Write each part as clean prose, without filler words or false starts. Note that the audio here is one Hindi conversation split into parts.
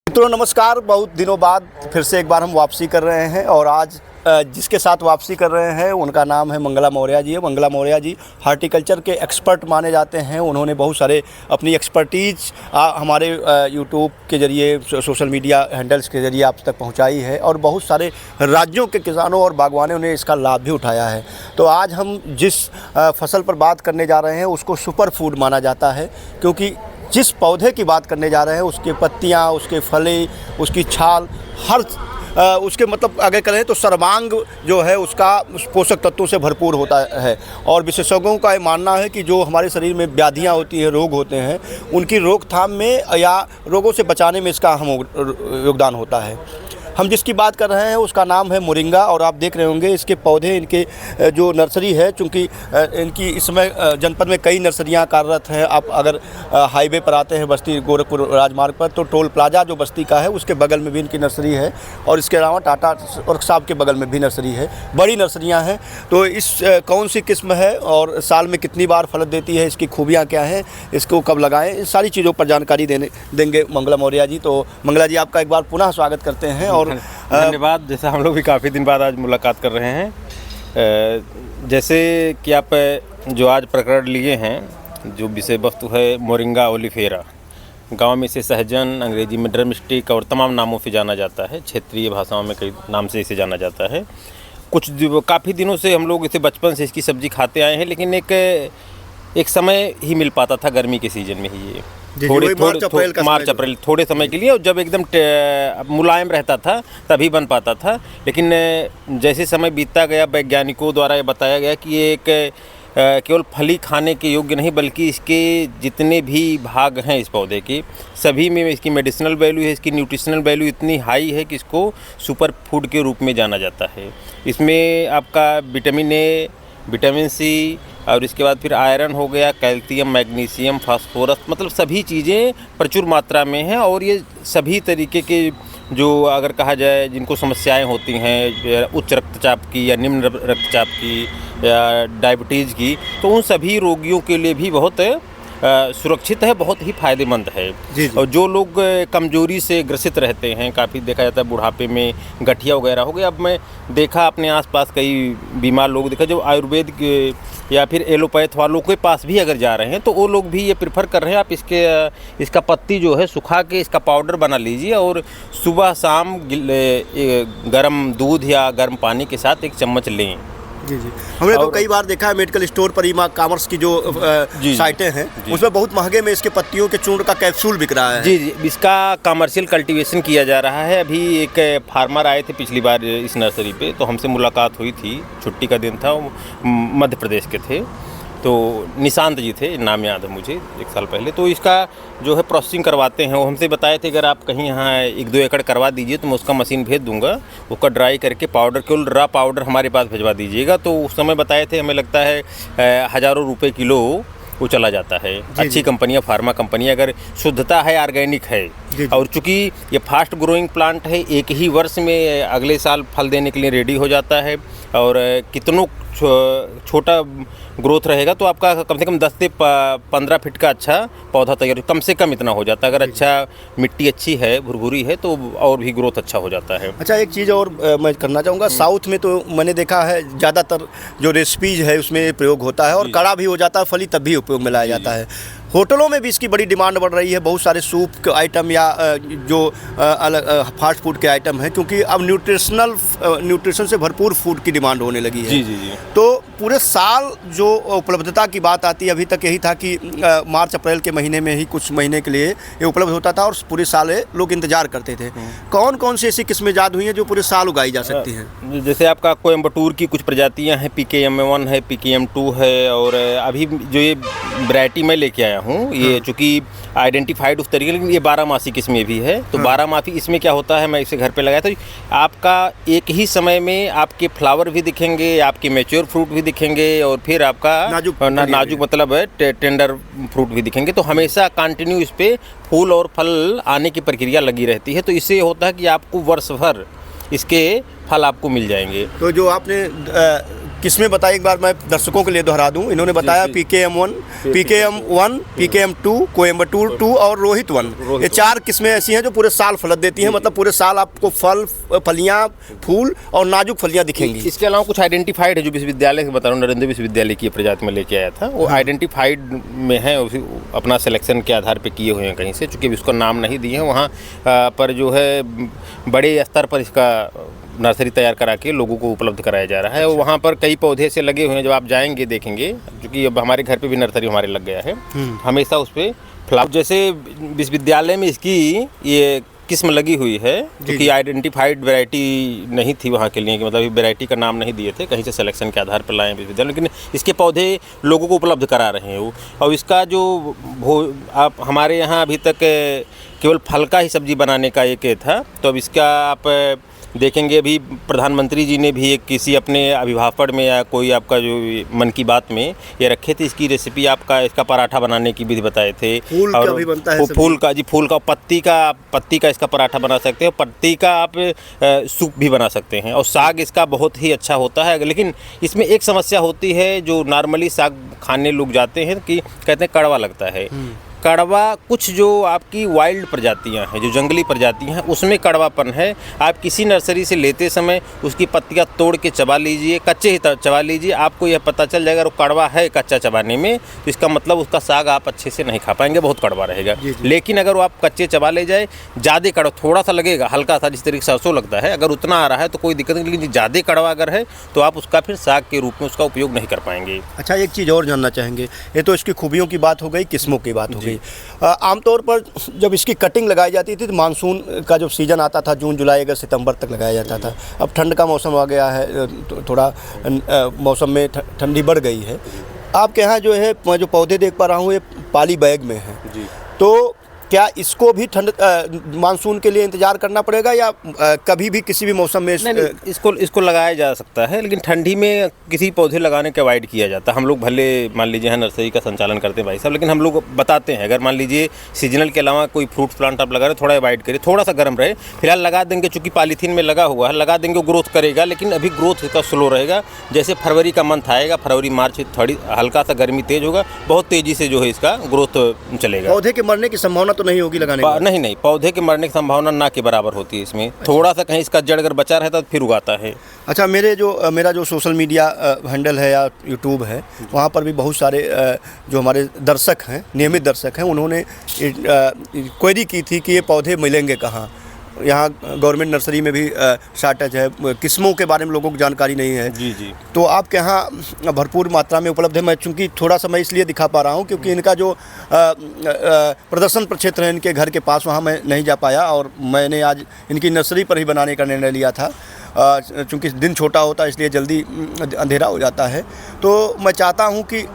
मित्रों नमस्कार। बहुत दिनों बाद फिर से एक बार हम वापसी कर रहे हैं और आज जिसके साथ वापसी कर रहे हैं उनका नाम है मंगला मौर्य जी। मंगला मौर्य जी हॉर्टिकल्चर के एक्सपर्ट माने जाते हैं। उन्होंने बहुत सारे अपनी एक्सपर्टीज हमारे यूट्यूब के ज़रिए, सोशल मीडिया हैंडल्स के ज़रिए आप तक पहुंचाई है और बहुत सारे राज्यों के किसानों और बागवानों ने इसका लाभ भी उठाया है। तो आज हम जिस फसल पर बात करने जा रहे हैं उसको सुपर फूड माना जाता है, क्योंकि जिस पौधे की बात करने जा रहे हैं उसके पत्तियां, उसके फले, उसकी छाल, हर उसके मतलब अगर करें तो सर्वांग जो है उसका पोषक तत्वों से भरपूर होता है। और विशेषज्ञों का ये मानना है कि जो हमारे शरीर में व्याधियां होती हैं, रोग होते हैं, उनकी रोकथाम में या रोगों से बचाने में इसका अहम योगदान होता है। हम जिसकी बात कर रहे हैं उसका नाम है मोरिंगा और आप देख रहे होंगे इसके पौधे, इनके जो नर्सरी है, चूँकि इनकी इस समय जनपद में कई नर्सरियां कार्यरत हैं। आप अगर हाईवे पर आते हैं बस्ती गोरखपुर राजमार्ग पर तो टोल प्लाजा जो बस्ती का है उसके बगल में भी इनकी नर्सरी है और इसके अलावा टाटा वर्कशॉप के बगल में भी नर्सरी है। बड़ी नर्सरियाँ हैं। तो इस कौन सी किस्म है और साल में कितनी बार फल देती है, इसकी खूबियाँ क्या हैं, इसको कब लगाएँ, इन सारी चीज़ों पर जानकारी देंगे मंगला मौर्य जी। तो मंगला जी आपका एक बार पुनः स्वागत करते हैं और धन्यवाद। जैसा हम लोग भी काफ़ी दिन बाद आज मुलाकात कर रहे हैं, जैसे कि आप जो आज प्रकरण लिए हैं, जो विषय वस्तु है मोरिंगा ओलिफेरा, गांव में इसे सहजन, अंग्रेजी में ड्रमस्टिक और तमाम नामों से जाना जाता है। क्षेत्रीय भाषाओं में कई नाम से इसे जाना जाता है। काफ़ी दिनों से हम लोग इसे बचपन से इसकी सब्ज़ी खाते आए हैं, लेकिन एक समय ही मिल पाता था, गर्मी के सीज़न में ही ये मार्च अप्रैल थोड़े समय के लिए, और जब एकदम मुलायम रहता था तभी बन पाता था। लेकिन जैसे समय बीतता गया वैज्ञानिकों द्वारा ये बताया गया कि ये एक केवल फली खाने के योग्य नहीं बल्कि इसके जितने भी भाग हैं इस पौधे के सभी में इसकी मेडिसिनल वैल्यू है, इसकी न्यूट्रिशनल वैल्यू इतनी हाई है कि इसको सुपर फूड के रूप में जाना जाता है। इसमें आपका विटामिन ए, विटामिन सी और इसके बाद फिर आयरन हो गया, कैल्शियम, मैग्नीशियम, फास्फोरस, मतलब सभी चीज़ें प्रचुर मात्रा में हैं। और ये सभी तरीके के जो अगर कहा जाए जिनको समस्याएं होती हैं, उच्च रक्तचाप की या निम्न रक्तचाप की या डायबिटीज़ की, तो उन सभी रोगियों के लिए भी बहुत सुरक्षित है, बहुत ही फ़ायदेमंद है। और जो लोग कमजोरी से ग्रसित रहते हैं, काफ़ी देखा जाता है बुढ़ापे में गठिया वगैरह हो गया। अब मैं देखा अपने आसपास कई बीमार लोग देखा जो आयुर्वेद के या फिर एलोपैथ वालों के पास भी अगर जा रहे हैं तो वो लोग भी ये प्रेफर कर रहे हैं आप इसका पत्ती जो है सुखा के इसका पाउडर बना लीजिए और सुबह शाम गर्म दूध या गर्म पानी के साथ एक चम्मच लें। जी। हमने तो कई बार देखा है मेडिकल स्टोर पर ई कॉमर्स की जो साइटें हैं उसमें बहुत महंगे में इसके पत्तियों के चूर्ण का कैप्सूल बिक रहा है। जी, इसका कमर्शियल कल्टीवेशन किया जा रहा है। अभी एक फार्मर आए थे पिछली बार इस नर्सरी पे, तो हमसे मुलाकात हुई थी, छुट्टी का दिन था, मध्य प्रदेश के थे, तो निशांत जी थे, नाम याद है मुझे, 1 साल पहले। तो इसका जो है प्रोसेसिंग करवाते हैं, वो हमसे बताए थे अगर आप कहीं यहाँ 1-2 एकड़ करवा दीजिए तो मैं उसका मशीन भेज दूंगा, उसका ड्राई करके पाउडर, केवल रा पाउडर हमारे पास भिजवा दीजिएगा। तो उस समय बताए थे हमें लगता है हज़ारों रुपए किलो वो चला जाता है। अच्छी कंपनियां, फार्मा कंपनियां, अगर शुद्धता है, ऑर्गेनिक है, और चूंकि ये फास्ट ग्रोइंग प्लांट है, एक ही वर्ष में अगले साल फल देने के लिए रेडी हो जाता है। और कितनों छोटा ग्रोथ रहेगा तो आपका कम से कम 10 से 15 फीट का अच्छा पौधा तैयार, कम से कम इतना हो जाता है। अगर अच्छा मिट्टी अच्छी है, भुरभुरी है, तो और भी ग्रोथ अच्छा हो जाता है। अच्छा, एक चीज़ और मैं करना चाहूँगा, साउथ में तो मैंने देखा है ज़्यादातर जो रेसिपीज है उसमें प्रयोग होता है और कड़ा भी हो जाता है, फली तब भी उपयोग में लाया जाता है। होटलों में भी इसकी बड़ी डिमांड बढ़ रही है। बहुत सारे सूप के आइटम या जो अलग फास्ट फूड के आइटम हैं, क्योंकि अब न्यूट्रिशन से भरपूर फूड की डिमांड होने लगी है। जी। तो पूरे साल जो उपलब्धता की बात आती है, अभी तक यही था कि मार्च अप्रैल के महीने में ही कुछ महीने के लिए ये उपलब्ध होता था और पूरे साल लोग इंतजार करते थे। कौन कौन सी ऐसी किस्में ईजाद हुई हैं जो पूरे साल उगाई जा सकती हैं? जैसे आपका कोयम्बटूर की कुछ प्रजातियां हैं, PKM1 है, PKM2 है, और अभी जो ये वैरायटी मैं लेके आया हूँ, ये चूँकि आइडेंटिफाइड उस तरीके, लेकिन ये 12 मासी किस्में भी है। तो 12 मासी इसमें क्या होता है, मैं इसे घर पे लगाया तो आपका एक ही समय में आपके फ्लावर भी दिखेंगे, आपके मैच्योर फ्रूट भी दिखेंगे, और फिर आपका नाजुक मतलब है टेंडर फ्रूट भी दिखेंगे। तो हमेशा कंटिन्यू इस पे फूल और फल आने की प्रक्रिया लगी रहती है। तो इससे होता है कि आपको वर्ष भर इसके फल आपको मिल जाएंगे। तो जो आपने किस्में बताई एक बार मैं दर्शकों के लिए दोहरा दूं। इन्होंने बताया PKM1, PKM1, PKM2, कोयम्बटूर 2 और रोहित 1। ये 4 किस्में ऐसी हैं जो पूरे साल फल देती हैं, मतलब पूरे साल आपको फल, फलियां, फूल और नाजुक फलियां दिखेंगी। इसके अलावा कुछ आइडेंटिफाइड है जो विश्वविद्यालय से बता रहा हूँ, नरेंद्र विश्वविद्यालय की प्रजाति में लेके आया था, वो आइडेंटिफाइड में है, अपना सिलेक्शन के आधार पे किए हुए हैं कहीं से, चूँकि उसको नाम नहीं दिए हैं। वहाँ पर जो है बड़े स्तर पर इसका नर्सरी तैयार करा के लोगों को उपलब्ध कराया जा रहा है। और वहाँ पर कई पौधे से लगे हुए हैं, जब आप जाएंगे देखेंगे, क्योंकि अब हमारे घर पे भी नर्सरी हमारे लग गया है, हमेशा उस पर फ्लावर, जैसे विश्वविद्यालय में इसकी ये किस्म लगी हुई है, क्योंकि आइडेंटिफाइड वैरायटी नहीं थी वहाँ के लिए, कि मतलब वैरायटी का नाम नहीं दिए थे, कहीं से सिलेक्शन के आधार पर लाए विश्वविद्यालय, लेकिन इसके पौधे लोगों को उपलब्ध करा रहे हैं वो। और इसका जो आप हमारे यहाँ अभी तक केवल फल का ही सब्जी बनाने का एक था, तो अब इसका आप देखेंगे, अभी प्रधानमंत्री जी ने भी एक किसी अपने अभिभाषण में या कोई आपका जो मन की बात में ये रखे थे, इसकी रेसिपी आपका इसका पराठा बनाने की विधि बताए थे। फूल का भी बनता है, फूल का जी, फूल का, पत्ती का इसका पराठा बना सकते हैं, पत्ती का आप सूप भी बना सकते हैं, और साग इसका बहुत ही अच्छा होता है। लेकिन इसमें एक समस्या होती है, जो नॉर्मली साग खाने लोग जाते हैं कि कहते हैं कड़वा लगता है। कड़वा कुछ जो आपकी वाइल्ड प्रजातियां हैं, जो जंगली प्रजातियां हैं, उसमें कड़वापन है। आप किसी नर्सरी से लेते समय उसकी पत्तियां तोड़ के चबा लीजिए, कच्चे ही चबा लीजिए, आपको यह पता चल जाएगा वो कड़वा है कच्चा चबाने में, तो इसका मतलब उसका साग आप अच्छे से नहीं खा पाएंगे, बहुत कड़वा रहेगा। लेकिन अगर वो आप कच्चे चबा ले जाए, ज़्यादा कड़वा थोड़ा सा लगेगा, हल्का सा, जिस तरीके से सरसों लगता है, अगर उतना आ रहा है तो कोई दिक्कत नहीं, लेकिन ज़्यादा कड़वा अगर है तो आप उसका फिर साग के रूप में उसका उपयोग नहीं कर पाएंगे। अच्छा, एक चीज़ और जानना चाहेंगे, ये तो इसकी खूबियों की बात हो गई, किस्मों की बात हो गई। आमतौर पर जब इसकी कटिंग लगाई जाती थी तो मानसून का जो सीज़न आता था, जून जुलाई अगस्त सितंबर तक लगाया जाता था। अब ठंड का मौसम आ गया है, थोड़ा मौसम में ठंडी बढ़ गई है। आपके यहाँ जो है, मैं जो पौधे देख पा रहा हूँ, ये पॉली बैग में है, तो क्या इसको भी ठंड मानसून के लिए इंतजार करना पड़ेगा, या कभी भी किसी भी मौसम में नहीं, इसको लगाया जा सकता है, लेकिन ठंडी में किसी पौधे लगाने के अवॉइड किया जाता है। हम लोग भले मान लीजिए यहाँ नर्सरी का संचालन करते हैं भाई साहब, लेकिन हम लोग बताते हैं, अगर मान लीजिए सीजनल के अलावा कोई फ्रूट प्लांट आप लगा रहे, थोड़ा अवॉइड करिए, थोड़ा सा गर्म रहे। फिलहाल लगा देंगे, चूँकि पॉलीथीन में लगा हुआ है, लगा देंगे, ग्रोथ करेगा, लेकिन अभी ग्रोथ इसका स्लो रहेगा। जैसे फरवरी का मंथ आएगा, फरवरी मार्च, थोड़ी हल्का सा गर्मी तेज होगा, बहुत तेज़ी से जो है इसका ग्रोथ चलेगा। पौधे के मरने की संभावना तो नहीं होगी लगाने नहीं, पौधे के मरने की संभावना ना के बराबर होती है इसमें। थोड़ा सा कहीं इसका जड़ अगर बचा रहता तो फिर उगाता है। अच्छा, मेरा जो सोशल मीडिया हैंडल है या यूट्यूब है, वहाँ पर भी बहुत सारे जो हमारे दर्शक हैं, नियमित दर्शक हैं, उन्होंने क्वेरी की थी कि ये पौधे मिलेंगे कहाँ। यहाँ गवर्नमेंट नर्सरी में भी शॉर्टेज है, किस्मों के बारे में लोगों को जानकारी नहीं है। जी। तो आपके यहाँ भरपूर मात्रा में उपलब्ध है। मैं चूँकि थोड़ा सा मैं इसलिए दिखा पा रहा हूँ क्योंकि इनका जो प्रदर्शन प्रक्षेत्र है इनके घर के पास, वहाँ मैं नहीं जा पाया, और मैंने आज इनकी नर्सरी पर ही बनाने का निर्णय लिया था। चूँकि दिन छोटा होता है इसलिए जल्दी अंधेरा हो जाता है। तो मैं चाहता हूँ कि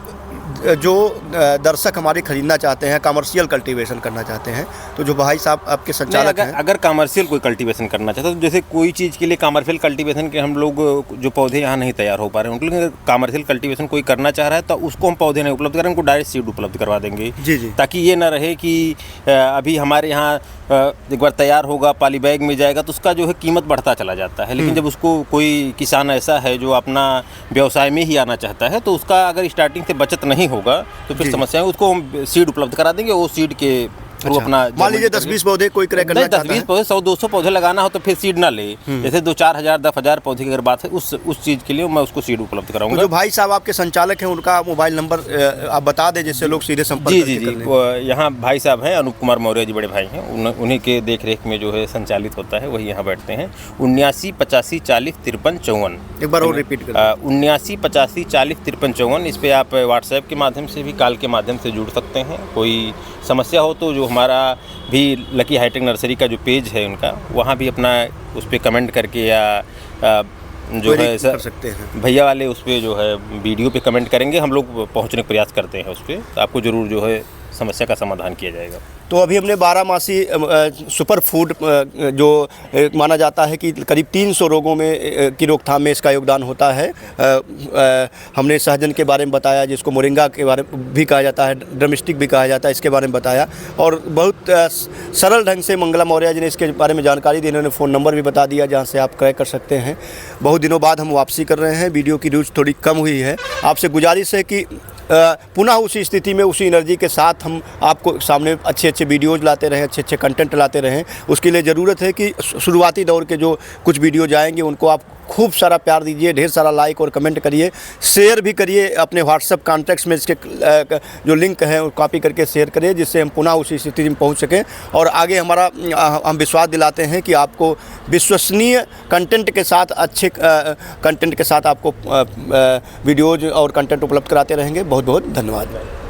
जो दर्शक हमारे ख़रीदना चाहते हैं, कमर्शियल कल्टीवेशन करना चाहते हैं, तो जो भाई साहब आपके संचालक हैं, अगर कमर्शियल कोई कल्टीवेशन करना चाहते हैं, तो जैसे कोई चीज़ के लिए कमर्शियल कल्टीवेशन के हम लोग जो पौधे यहाँ नहीं तैयार हो पा रहे हैं, उनके लिए कमर्शियल कल्टीवेशन कोई करना चाह रहा है तो उसको हम पौधे नहीं उपलब्ध करें, उनको डायरेक्ट सीड उपलब्ध करवा देंगे। जी। ताकि ये ना रहे कि अभी हमारे यहाँ एक बार तैयार होगा, पॉली बैग में जाएगा, तो उसका जो है कीमत बढ़ता चला जाता है। लेकिन जब उसको कोई किसान ऐसा है जो अपना व्यवसाय में ही आना चाहता है, तो उसका अगर स्टार्टिंग से बचत नहीं होगा तो फिर समस्या है। उसको हम सीड उपलब्ध करा देंगे, वो सीड के थ्रू अपना, मान लीजिए 10-20 पौधे कोई क्रय करना चाहता है, 10-20 पौधे, 100-200 पौधे लगाना हो तो फिर सीड ना ले। जैसे 2-4 हज़ार 10,000 पौधे की अगर बात है, उस चीज़ के लिए मैं उसको सीड उपलब्ध कराऊंगा। तो जो भाई साहब आपके संचालक हैं उनका मोबाइल नंबर आप बता दें, जिससे लोग सीधे संपर्क जी। यहाँ भाई साहब हैं, अनूप कुमार मौर्य जी, बड़े भाई हैं, उन्हीं के देख रेख में जो है संचालित होता है, वही यहाँ बैठते हैं। 79 85 40 53 54। एक बार और रिपीट करें। 79 85 40 53 54। इस पर आप व्हाट्सएप के माध्यम से भी, कॉल के माध्यम से जुड़ सकते हैं। कोई समस्या हो तो जो हमारा भी लकी हाईटेक नर्सरी का जो पेज है उनका, वहाँ भी अपना उस पर कमेंट करके या जो है कर सकते हैं। भैया वाले उस पर जो है वीडियो पे कमेंट करेंगे, हम लोग पहुँचने का प्रयास करते हैं उस पर, तो आपको ज़रूर जो है समस्या का समाधान किया जाएगा। तो अभी हमने बारहमासी सुपर फूड जो माना जाता है कि करीब 300 रोगों में की रोकथाम में इसका योगदान होता है। हमने सहजन के बारे में बताया, जिसको मोरिंगा के बारे में भी कहा जाता है, ड्रमस्टिक भी कहा जाता है, इसके बारे में बताया। और बहुत सरल ढंग से मंगला मौर्य जी ने इसके बारे में जानकारी दी। इन्होंने फ़ोन नंबर भी बता दिया जहाँ से आप क्रय कर सकते हैं। बहुत दिनों बाद हम वापसी कर रहे हैं। वीडियो की रीच थोड़ी कम हुई है। आपसे गुजारिश है कि पुनः उसी स्थिति में उसी एनर्जी के साथ हम आपको सामने अच्छे अच्छे वीडियोज़ लाते रहें, अच्छे अच्छे कंटेंट लाते रहें। उसके लिए ज़रूरत है कि शुरुआती दौर के जो कुछ वीडियो जाएंगे उनको आप खूब सारा प्यार दीजिए, ढेर सारा लाइक और कमेंट करिए, शेयर भी करिए अपने व्हाट्सएप कॉन्टैक्ट्स में। इसके जो लिंक है वो कॉपी करके शेयर करिए, जिससे हम पुनः उसी स्थिति में पहुंच सकें। और आगे हम विश्वास दिलाते हैं कि आपको विश्वसनीय कंटेंट के साथ, अच्छे कंटेंट के साथ आपको वीडियोज़ और कंटेंट उपलब्ध कराते रहेंगे। बहुत बहुत धन्यवाद।